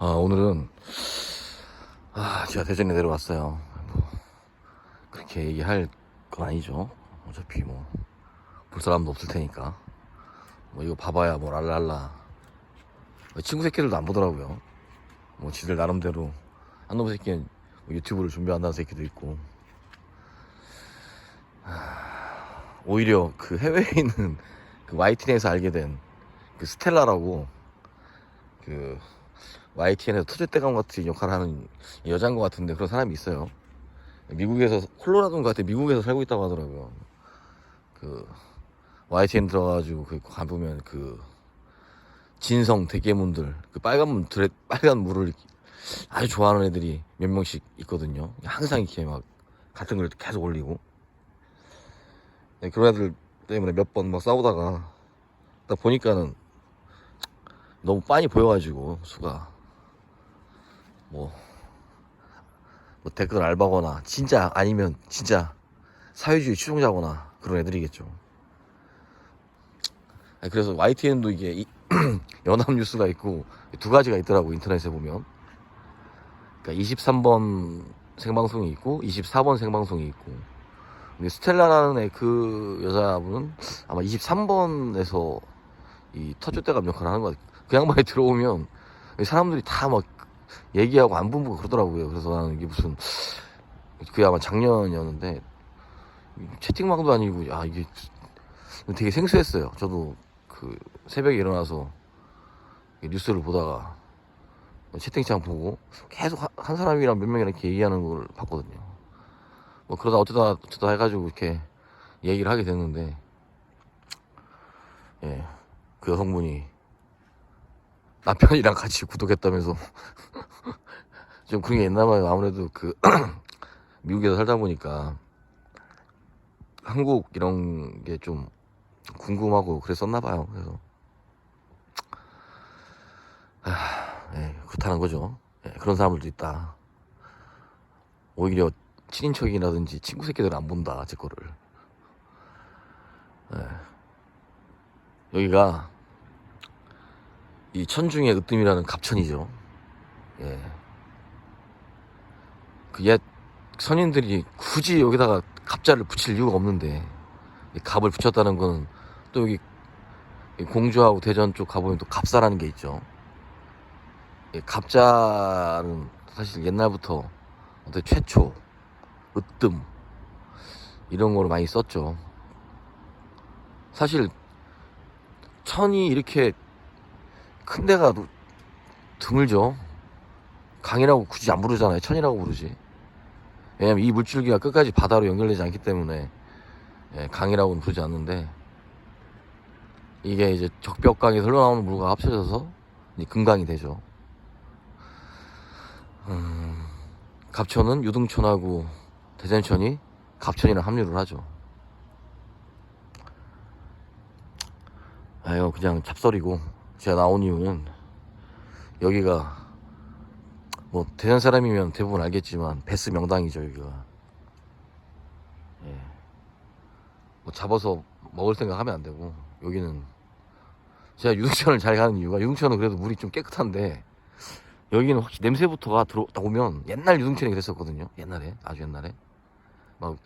오늘은 제가 대전에 내려왔어요. 뭐 그렇게 얘기할 건 아니죠. 어차피 뭐 볼 사람도 없을 테니까. 뭐 이거 봐봐야 뭐 랄랄라. 친구 새끼들도 안 보더라고요. 뭐 지들 나름대로 한 놈의 새끼는 뭐 유튜브를 준비한다는 새끼도 있고. 오히려 그 해외에 있는 그 YTN에서 알게 된 그 스텔라라고, 그 YTN에서 터줏대감 같은 역할을 하는 여자인 것 같은데, 그런 사람이 있어요. 미국에서, 콜로라도인가 같아, 미국에서 살고 있다고 하더라고요. 그 YTN 들어가가지고 그 가보면 그 진성 대개문들, 그 빨간 물을 아주 좋아하는 애들이 몇 명씩 있거든요. 항상 이렇게 막 같은 걸 계속 올리고. 그런 애들 때문에 몇 번 막 싸우다가 딱 보니까는 너무 빤히 보여가지고 수가 뭐 댓글 알바거나 진짜, 아니면 진짜 사회주의 추종자거나 그런 애들이겠죠. 그래서 YTN도 이게 연합뉴스가 있고 두 가지가 있더라고, 인터넷에 보면. 그러니까 23번 생방송이 있고 24번 생방송이 있고. 근데 스텔라라는 애, 그 여자분은 아마 23번에서 이 터줏대감 역할을 하는 것 같아요. 그 양반이 들어오면 사람들이 다 막 얘기하고 안분부고 그러더라고요. 그래서 나는 이게 무슨, 그게 아마 작년이었는데 채팅방도 아니고, 이게 되게 생소했어요. 저도 그 새벽에 일어나서 뉴스를 보다가 채팅창 보고 계속 한 사람이랑 몇 명이랑 이렇게 얘기하는 걸 봤거든요. 뭐 그러다 어쩌다 해가지고 이렇게 얘기를 하게 됐는데, 그 여성분이 남편이랑 같이 구독했다면서. 좀 그런 게 있나 봐요. 아무래도 그 미국에서 살다 보니까 한국 이런 게 좀 궁금하고 그랬었나 봐요. 그래서 그렇다는 거죠. 그런 사람들도 있다. 오히려 친인척이라든지 친구 새끼들은 안 본다, 제 거를. 여기가 이 천중의 으뜸이라는 갑천이죠. 그 옛 선인들이 굳이 여기다가 갑자를 붙일 이유가 없는데, 이 갑을 붙였다는 거는 또 여기 공주하고 대전 쪽 가보면 또 갑사라는 게 있죠. 갑자는 사실 옛날부터 어떤 최초, 으뜸 이런 거를 많이 썼죠. 사실 천이 이렇게 큰 데가 드물죠. 강이라고 굳이 안 부르잖아요. 천이라고 부르지. 왜냐면 이 물줄기가 끝까지 바다로 연결되지 않기 때문에 강이라고는 부르지 않는데, 이게 이제 적벽강에서 흘러나오는 물과 합쳐져서 이제 금강이 되죠. 갑천은 유등천하고 대전천이 갑천이랑 합류를 하죠. 그냥 잡설이고, 제가 나온 이유는 여기가 뭐 대전 사람이면 대부분 알겠지만 베스 명당이죠. 여기가 뭐 잡아서 먹을 생각하면 안 되고, 여기는 제가 유등천을 잘 가는 이유가, 유등천은 그래도 물이 좀 깨끗한데 여기는 확실히 냄새부터가 들어오면, 옛날 유등천이 그랬었거든요. 옛날에, 아주 옛날에 막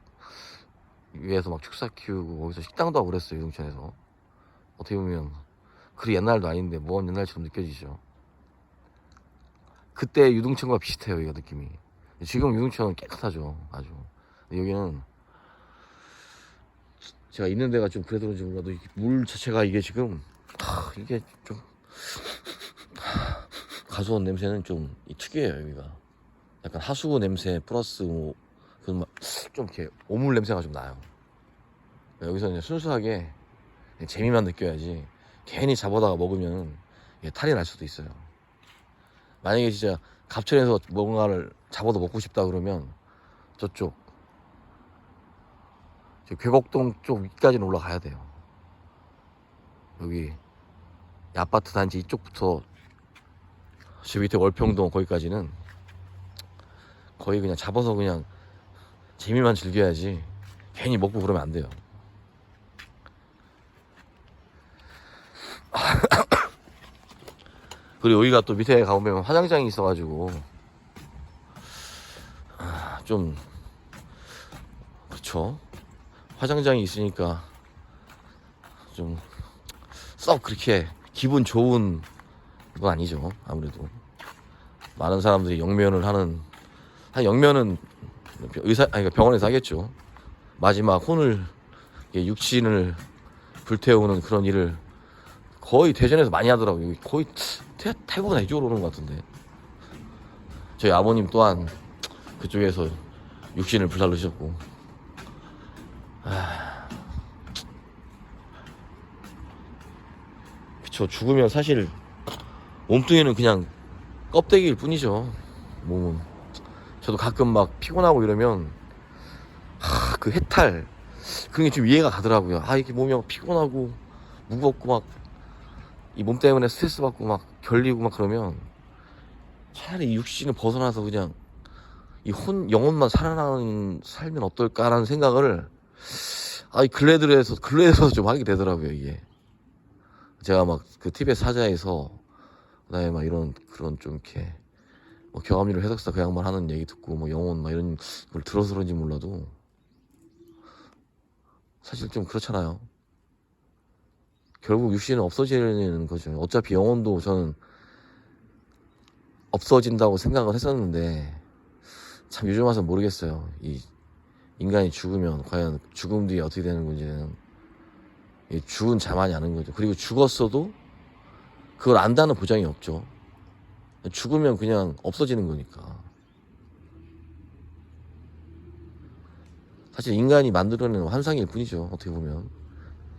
위에서 막 축사 키우고 거기서 식당도 하고 그랬어요, 유등천에서. 어떻게 보면 그리 옛날도 아닌데 먼 옛날처럼 느껴지죠. 그때 유등천과 비슷해요, 여기가 느낌이. 지금 유등천은 깨끗하죠, 아주. 여기는 제가 있는 데가 좀 그래도 그런지 몰라도 물 자체가 이게 지금 이게 좀 가져온 냄새는 좀 특이해요. 여기가 약간 하수구 냄새 플러스 뭐 그런 좀 이렇게 오물 냄새가 좀 나요. 여기서 이제 순수하게 재미만 느껴야지, 괜히 잡아다가 먹으면 탈이 날 수도 있어요. 만약에 진짜 갑천에서 뭔가를 잡아도 먹고 싶다 그러면 저쪽 괴곡동 쪽 위까지는 올라가야 돼요. 여기 아파트 단지 이쪽부터 저 밑에 월평동 거기까지는 거의 그냥 잡아서 그냥 재미만 즐겨야지 괜히 먹고 그러면 안 돼요. 그리고 여기가 또 밑에 가보면 화장장이 있어가지고 좀 그쵸. 화장장이 있으니까 좀 썩 그렇게 기분 좋은 건 아니죠. 아무래도 많은 사람들이 영면을 하는, 한 영면은 병원에서 하겠죠. 마지막 혼을, 육신을 불태우는 그런 일을 거의 대전에서 많이 하더라고요. 거의 대부분 이쪽으로 오는 것 같은데. 저희 아버님 또한 그쪽에서 육신을 불살르셨고. 그쵸. 죽으면 사실 몸뚱이는 그냥 껍데기일 뿐이죠. 몸은. 저도 가끔 막 피곤하고 이러면 그 해탈 그런 게 좀 이해가 가더라고요. 이렇게 몸이 막 피곤하고 무겁고 막 이 몸 때문에 스트레스 받고 막 결리고 막 그러면 차라리 이 육신을 벗어나서 그냥 이 영혼만 살면 어떨까라는 생각을 이 근래에서 좀 하게 되더라고요. 이게 제가 막 그 티벳 사자에서 그다음에 막 이런 그런 좀 이렇게 뭐 경험리를 해석사 그 양반 하는 얘기 듣고 뭐 영혼 막 이런 걸 들어서 그런지 몰라도 사실 좀 그렇잖아요. 결국 육신은 없어지는 거죠. 어차피 영혼도 저는 없어진다고 생각을 했었는데 참 요즘 와서 모르겠어요. 이 인간이 죽으면 과연 죽음 뒤에 어떻게 되는 건지는 죽은 자만이 아는 거죠. 그리고 죽었어도 그걸 안다는 보장이 없죠. 죽으면 그냥 없어지는 거니까. 사실 인간이 만들어낸 환상일 뿐이죠. 어떻게 보면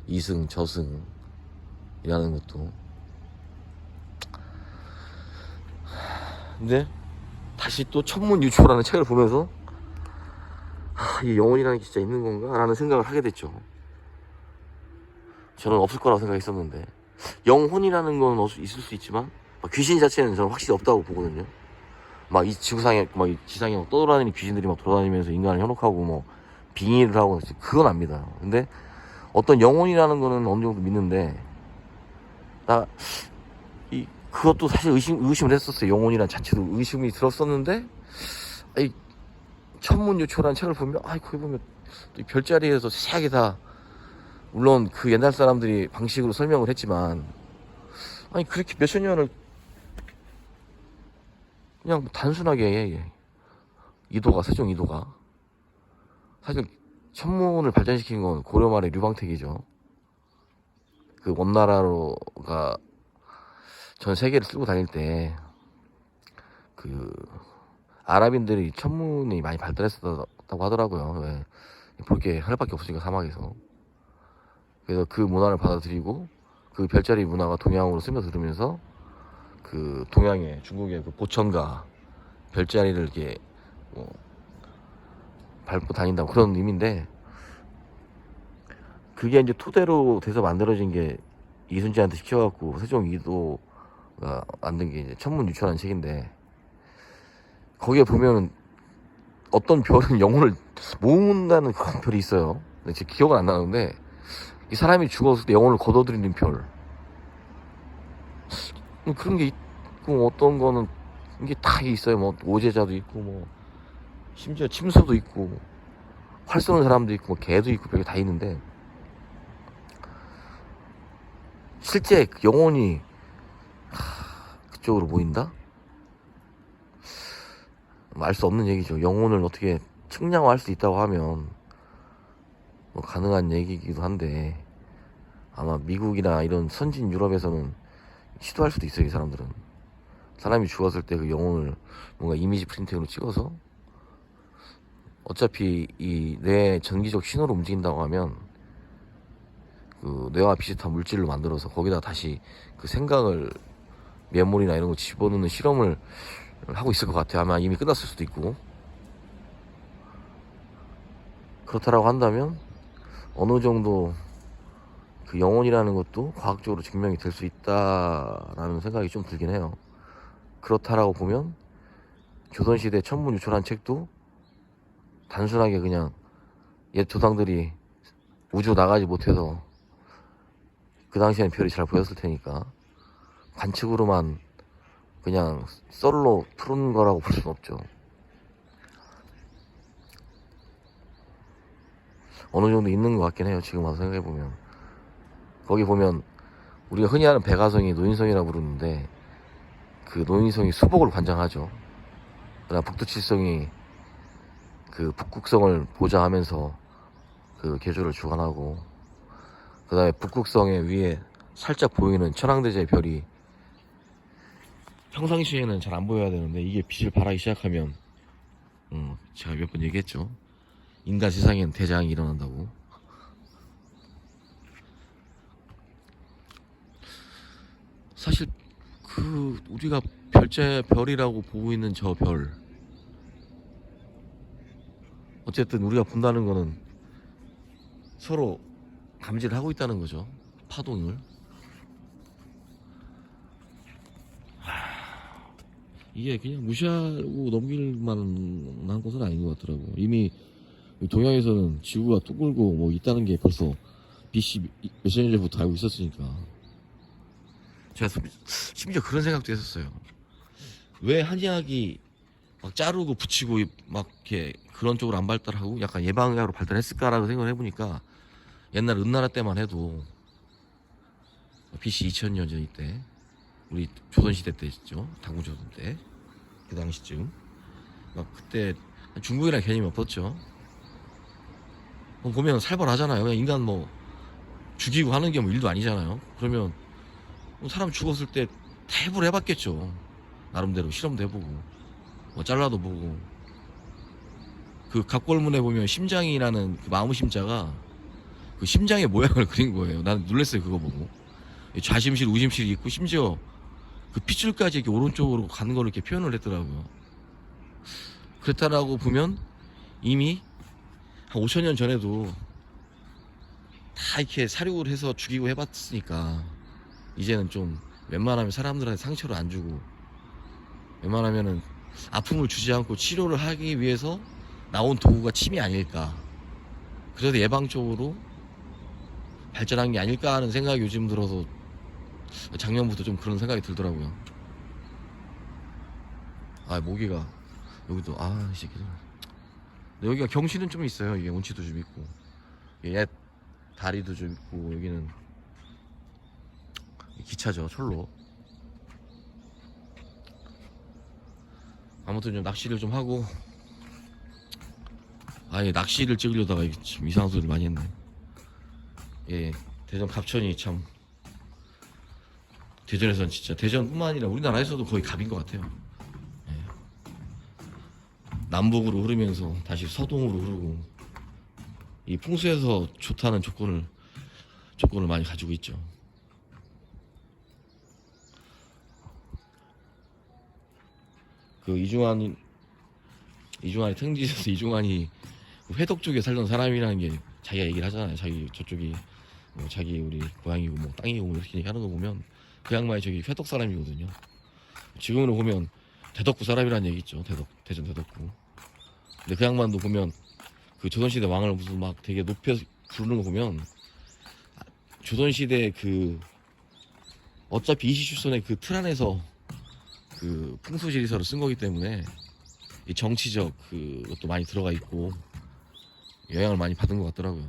이승 저승이라는 것도. 근데 다시 또 천문유초라는 책을 보면서 이 영혼이라는 게 진짜 있는 건가? 라는 생각을 하게 됐죠. 저는 없을 거라고 생각했었는데 영혼이라는 건 있을 수 있지만 귀신 자체는 저는 확실히 없다고 보거든요. 막 이 지구상에 막 이 지상에 막 떠돌아다니는 귀신들이 막 돌아다니면서 인간을 현혹하고 뭐 빙의를 하고 그건 안 믿어요. 근데 어떤 영혼이라는 거는 어느 정도 믿는데 그것도 사실 의심을 했었어요. 영혼이란 자체도 의심이 들었었는데 천문유초라는 책을 보면 거기 보면 또 별자리에서 세세하게 다 물론 그 옛날 사람들이 방식으로 설명을 했지만 그렇게 몇천 년을 그냥 단순하게 세종 이도가 사실 천문을 발전시킨 건 고려 말의 류방택이죠. 그 원나라로가 전 세계를 쓸고 다닐 때 그 아랍인들이 천문이 많이 발달했었다고 하더라고요. 왜? 볼 게 하늘밖에 없으니까 사막에서. 그래서 그 문화를 받아들이고 그 별자리 문화가 동양으로 스며들으면서 그 동양의 중국의 그 보천가 별자리를 이렇게 밟고 다닌다고 그런 의미인데 그게 이제 토대로 돼서 만들어진 게 이순신한테 시켜갖고 세종 이도가 만든 게 이제 천문유초라는 책인데 거기에 보면은 어떤 별은 영혼을 모은다는 그런 별이 있어요. 근데 제 기억은 안 나는데 이 사람이 죽었을 때 영혼을 걷어들이는 별 그런 게 있고 어떤 거는 이게 다 있어요. 뭐 오제자도 있고 뭐 심지어 침수도 있고 활 쏘는 사람도 있고 뭐 개도 있고 별게 다 있는데 실제 영혼이 그쪽으로 모인다? 알 수 없는 얘기죠. 영혼을 어떻게 측량화할 수 있다고 하면 뭐 가능한 얘기이기도 한데 아마 미국이나 이런 선진 유럽에서는 시도할 수도 있어요. 이 사람들은 사람이 죽었을 때 그 영혼을 뭔가 이미지 프린팅으로 찍어서 어차피 이 뇌 전기적 신호로 움직인다고 하면 그 뇌와 비슷한 물질로 만들어서 거기다 다시 그 생각을 메모리나 이런 거 집어넣는 실험을 하고 있을 것 같아요. 아마 이미 끝났을 수도 있고. 그렇다라고 한다면 어느 정도 그 영혼이라는 것도 과학적으로 증명이 될 수 있다라는 생각이 좀 들긴 해요. 그렇다라고 보면 조선시대 천문유초라는 책도 단순하게 그냥 옛 조상들이 우주 나가지 못해서 그 당시에는 별이 잘 보였을 테니까 관측으로만 그냥 썰로 푸른 거라고 볼 수는 없죠. 어느 정도 있는 것 같긴 해요. 지금 와서 생각해보면. 거기 보면 우리가 흔히 아는 백아성이 노인성이라고 부르는데 그 노인성이 수복을 관장하죠. 그다음 북두칠성이 그 북극성을 보좌하면서 그 계조를 주관하고, 그 다음에 북극성의 위에 살짝 보이는 천황대제의 별이 평상시에는 잘 안 보여야 되는데 이게 빛을 발하기 시작하면 제가 몇 번 얘기했죠. 인간 세상엔 대장이 일어난다고. 사실 그 우리가 별이라고 보고 있는 저 별, 어쨌든 우리가 본다는 거는 서로 감지를 하고 있다는 거죠. 파동을. 이게 그냥 무시하고 넘길 만한 것은 아닌 것 같더라고. 이미 동양에서는 지구가 둥글고 뭐 있다는 게 벌써 BC 몇십 년 전부터 알고 있었으니까. 제가 심지어 그런 생각도 했었어요. 왜 한의학이 막 자르고 붙이고 막 이렇게 그런 쪽으로 안 발달하고 약간 예방의학으로 발달했을까라고 생각을 해보니까, 옛날 은나라 때만 해도 BC 2000년 전 이때 우리 조선시대 때였죠. 당군조선 때. 그 당시쯤 막 그때 중국이라는 개념이 없었죠. 보면 살벌하잖아요. 그냥 인간 뭐 죽이고 하는 게 뭐 일도 아니잖아요. 그러면 사람 죽었을 때 해부를 해봤겠죠. 나름대로 실험도 해보고 뭐 잘라도 보고. 그 갑골문에 보면 심장이라는 그 마음 심자가 그 심장의 모양을 그린 거예요. 난 놀랐어요. 그거 보고. 좌심실 우심실이 있고 심지어 그 핏줄까지 이렇게 오른쪽으로 가는 거를 이렇게 표현을 했더라고요. 그랬다라고 보면 이미 한 5,000년 전에도 다 이렇게 사육을 해서 죽이고 해봤으니까 이제는 좀 웬만하면 사람들한테 상처를 안 주고 웬만하면은 아픔을 주지 않고 치료를 하기 위해서 나온 도구가 침이 아닐까. 그래서 예방적으로 발전한 게 아닐까 하는 생각이 요즘 들어서 작년부터 좀 그런 생각이 들더라고요. 아, 모기가 여기도, 아, 이 새끼들. 근데 여기가 경치는 좀 있어요. 이게 운치도 좀 있고 옛 다리도 좀 있고. 여기는 기차죠. 철로. 아무튼 좀 낚시를 좀 하고, 아예 낚시를 찍으려다가 좀 이상한 소리를 많이 했네. 예, 대전 갑천이 참, 대전에선 진짜, 대전뿐만 아니라 우리나라에서도 거의 갑인 것 같아요. 예. 남북으로 흐르면서 다시 서동으로 흐르고, 이 풍수에서 좋다는 조건을 많이 가지고 있죠. 그 이중환이 탱지에서 이중환이 회덕 쪽에 살던 사람이라는 게 자기가 얘기를 하잖아요. 자기 저쪽이 뭐 자기 우리 고향이고 뭐 땅이고 뭐 이렇게 얘기하는 거 보면 그 양반이 저기 회덕 사람이거든요. 지금으로 보면 대덕구 사람이라는 얘기 있죠. 대전 대덕구. 근데 그 양반도 보면 그 조선시대 왕을 무슨 막 되게 높여 부르는 거 보면 조선시대 그 어차피 이시출선의 그 틀 안에서 그 풍수지리서를 쓴 거기 때문에 이 정치적 그것도 많이 들어가 있고 영향을 많이 받은 것 같더라고요.